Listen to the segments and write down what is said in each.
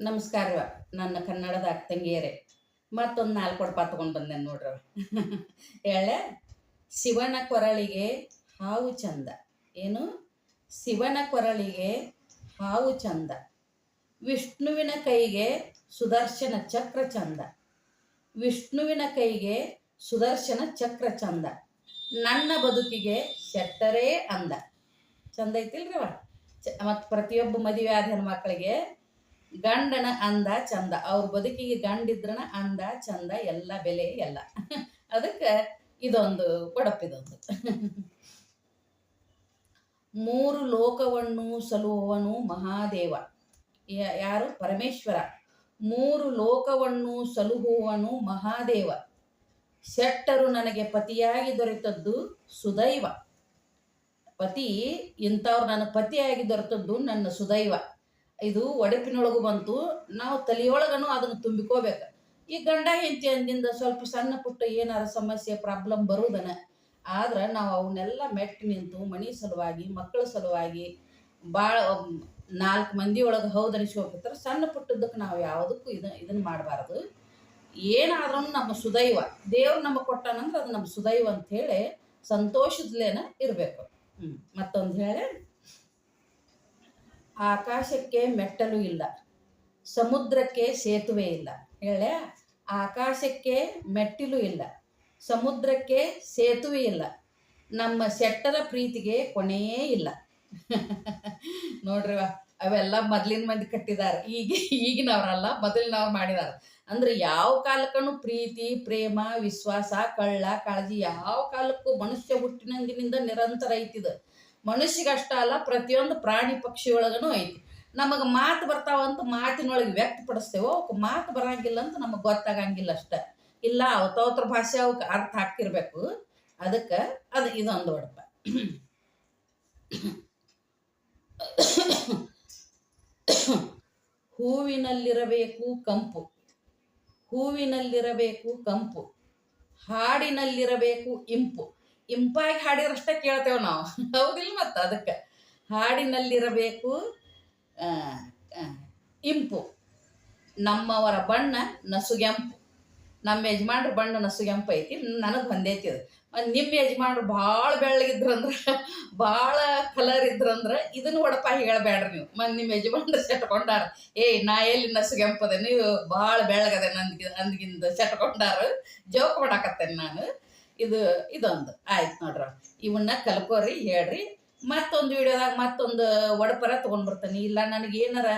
ನಮಸ್ಕಾರವ ನನ್ನ ಕನ್ನಡದ ಅಕ್ಕಂಗಿಯರೇ. ಮತ್ತೊಂದು 4 ಕೊಡಪ ತೊಗೊಂಡು ಬಂದೆ ನೋಡ್ರವ. ಹೇಳೆ, ಶಿವನ ಕೊರಳಿಗೆ ಹಾವು ಚಂದ. ಏನು? ಶಿವನ ಕೊರಳಿಗೆ ಹಾವು ಚಂದ, ವಿಷ್ಣುವಿನ ಕೈಗೆ ಸುದರ್ಶನ ಚಕ್ರ ಚಂದ. ವಿಷ್ಣುವಿನ ಕೈಗೆ ಸುದರ್ಶನ ಚಕ್ರ ಚಂದ, ನನ್ನ ಬದುಕಿಗೆ ಶೆಟ್ಟರೇ ಅಂದ. ಚಂದ ಐತಿಲ್ರಿವ. ಮತ್ತು ಪ್ರತಿಯೊಬ್ಬ ಮದುವೆ ಆದ ಹೆಣ್ಮಕ್ಳಿಗೆ ಗಂಡನ ಅಂದ ಚಂದ, ಅವ್ರ ಬದುಕಿಗೆ ಗಂಡಿದ್ರನ ಅಂದ ಚಂದ, ಎಲ್ಲ ಬೆಲೆ ಎಲ್ಲ. ಅದಕ್ಕೆ ಇದೊಂದು ಕೊಡಪ್ಪಿದೊಂದು. 3 ಲೋಕವನ್ನು ಸಲುವವನು ಮಹಾದೇವ. ಯಾರು? ಪರಮೇಶ್ವರ. 3 ಲೋಕವನ್ನು ಸಲುಹುವನು ಮಹಾದೇವ. ಶೆಟ್ಟರು ನನಗೆ ಪತಿಯಾಗಿ ದೊರೆತದ್ದು ಸುದೈವ. ಪತಿ ಇಂಥವ್ರು ನನಗೆ ಪತಿಯಾಗಿ ದೊರೆತದ್ದು ನನ್ನ ಸುದೈವ. ಇದು ಒಡಪಿನೊಳಗು ಬಂತು. ನಾವು ತಲೆಯೊಳಗನು ಅದನ್ನು ತುಂಬಿಕೋಬೇಕು. ಈ ಗಂಡ ಹೆಂಡತಿ ಅಂದಿಂದ ಸ್ವಲ್ಪ ಸಣ್ಣ ಪುಟ್ಟ ಏನಾರ ಸಮಸ್ಯೆ ಪ್ರಾಬ್ಲಮ್ ಬರುವುದನ, ಆದ್ರೆ ನಾವು ಅವನ್ನೆಲ್ಲ ಮೆಟ್ಟಿ ನಿಂತು ಮನೆ ಸಲುವಾಗಿ, ಮಕ್ಕಳ ಸಲುವಾಗಿ, ಭಾಳ 4 ಮಂದಿ ಒಳಗೆ ಹೌದು ಅನಿಸ್ಕೋಬೇಕಂದ್ರೆ ಸಣ್ಣ ಪುಟ್ಟದಕ್ಕೆ ನಾವು ಯಾವುದಕ್ಕೂ ಇದನ್ನು ಮಾಡಬಾರ್ದು. ಏನಾದ್ರೂ ನಮ್ಮ ಸುದೈವ, ದೇವ್ರು ನಮಗೆ ಕೊಟ್ಟಾನಂದ್ರೆ ಅದು ನಮ್ಮ ಸುದೈವ ಅಂಥೇಳಿ ಸಂತೋಷದಲ್ಲೇನ ಇರಬೇಕು. ಮತ್ತೊಂದು ಹೇಳಿ, ಆಕಾಶಕ್ಕೆ ಮೆಟ್ಟಲು ಇಲ್ಲ, ಸಮುದ್ರಕ್ಕೆ ಸೇತುವೆ ಇಲ್ಲ. ಹೇಳೆ, ಆಕಾಶಕ್ಕೆ ಮೆಟ್ಟಿಲು ಇಲ್ಲ, ಸಮುದ್ರಕ್ಕೆ ಸೇತುವೆ ಇಲ್ಲ, ನಮ್ಮ ಶೆಟ್ಟರ ಪ್ರೀತಿಗೆ ಕೊನೆಯೇ ಇಲ್ಲ. ನೋಡ್ರಿ, ಅವೆಲ್ಲ ಮೊದಲಿನ ಮಂದಿ ಕಟ್ಟಿದ್ದಾರೆ. ಈಗಿನವ್ರಲ್ಲ, ಮೊದಲಿನವ್ರು ಮಾಡಿದಾರೆ. ಅಂದ್ರೆ ಯಾವ ಕಾಲಕ್ಕೂ ಪ್ರೀತಿ, ಪ್ರೇಮ, ವಿಶ್ವಾಸ, ಕಳ್ಳ ಕಾಳಜಿ ಯಾವ ಕಾಲಕ್ಕೂ ಮನುಷ್ಯ ಹುಟ್ಟಿನಂದಿನಿಂದ ನಿರಂತರ ಐತಿದು. ಮನುಷ್ಯಗಷ್ಟ ಅಲ್ಲ, ಪ್ರತಿಯೊಂದು ಪ್ರಾಣಿ ಪಕ್ಷಿ ಒಳಗನು ಐತಿ. ನಮಗೆ ಮಾತು ಬರ್ತಾವಂತ ಮಾತಿನೊಳಗೆ ವ್ಯಕ್ತಪಡಿಸ್ತೇವೋ, ಅವಕ್ಕೆ ಮಾತು ಬರಂಗಿಲ್ಲ ಅಂತ ನಮಗೆ ಗೊತ್ತಾಗಂಗಿಲ್ಲ ಅಷ್ಟೆ. ಇಲ್ಲ, ಅವತ್ತವತ್ರ ಭಾಷೆ ಅವಕ್ಕೆ ಅರ್ಥ ಹಾಕಿರ್ಬೇಕು. ಅದಕ್ಕೆ ಇದೊಂದು ಒಡಪ. ಹೂವಿನಲ್ಲಿರಬೇಕು ಕಂಪು, ಹೂವಿನಲ್ಲಿರಬೇಕು ಕಂಪು, ಹಾಡಿನಲ್ಲಿರಬೇಕು ಇಂಪು. ಇಂಪಾಗಿ ಹಾಡಿದ್ರಷ್ಟೇ ಕೇಳ್ತೇವೆ ನಾವು, ಹೌದಿಲ್ಲ? ಮತ್ತು ಅದಕ್ಕೆ ಹಾಡಿನಲ್ಲಿರಬೇಕು ಇಂಪು. ನಮ್ಮವರ ಬಣ್ಣ ನಸುಗೆಂಪು. ನಮ್ಮ ಯಜಮಾನ್ರ ಬಣ್ಣ ನಸುಗೆಂಪು ಐತಿ, ನನಗೆ ಹೊಂದೈತಿ ಅದು. ನಿಮ್ಮ ಯಜಮಾನ್ರು ಭಾಳ ಬೆಳ್ಳಗಿದ್ರಂದ್ರೆ, ಭಾಳ ಕಲರ್ ಇದ್ರಂದ್ರೆ ಇದನ್ನು ಒಡಪ ಹೇಳಬೇಡ್ರಿ ನೀವು. ನಿಮ್ಮ ಯಜಮಾನ್ರು ಸೆಟ್ಕೊಂಡಾರ, ನಾ ಎಲ್ಲಿ ನಸುಗೆಂಪದೆ, ನೀವು ಭಾಳ ಬೆಳ್ಳಗದೆ ಅಂದ್ಗಿಂದ ಸೆಟ್ಕೊಂಡಾರ, ಜೋಕ್ ಮಾಡಾಕತ್ತೇನೆ ನಾನು. ಇದೊಂದು ಆಯ್ತು ನೋಡ್ರಿ. ಇವನ್ನ ಕಲ್ಕೋರಿ, ಹೇಳ್ರಿ. ಮತ್ತೊಂದು ವಿಡಿಯೋದಾಗ ಮತ್ತೊಂದು ಒಡಪರ ತೊಗೊಂಡ್ಬರ್ತಾನೆ. ಇಲ್ಲ ನನಗೇನಾರ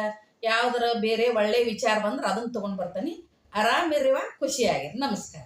ಯಾವ್ದಾರ ಬೇರೆ ಒಳ್ಳೆ ವಿಚಾರ ಬಂದ್ರೆ ಅದನ್ನು ತೊಗೊಂಡು ಬರ್ತಾನೆ. ಆರಾಮಿರಿವ, ಖುಷಿಯಾಗಿರಿ. ನಮಸ್ಕಾರ.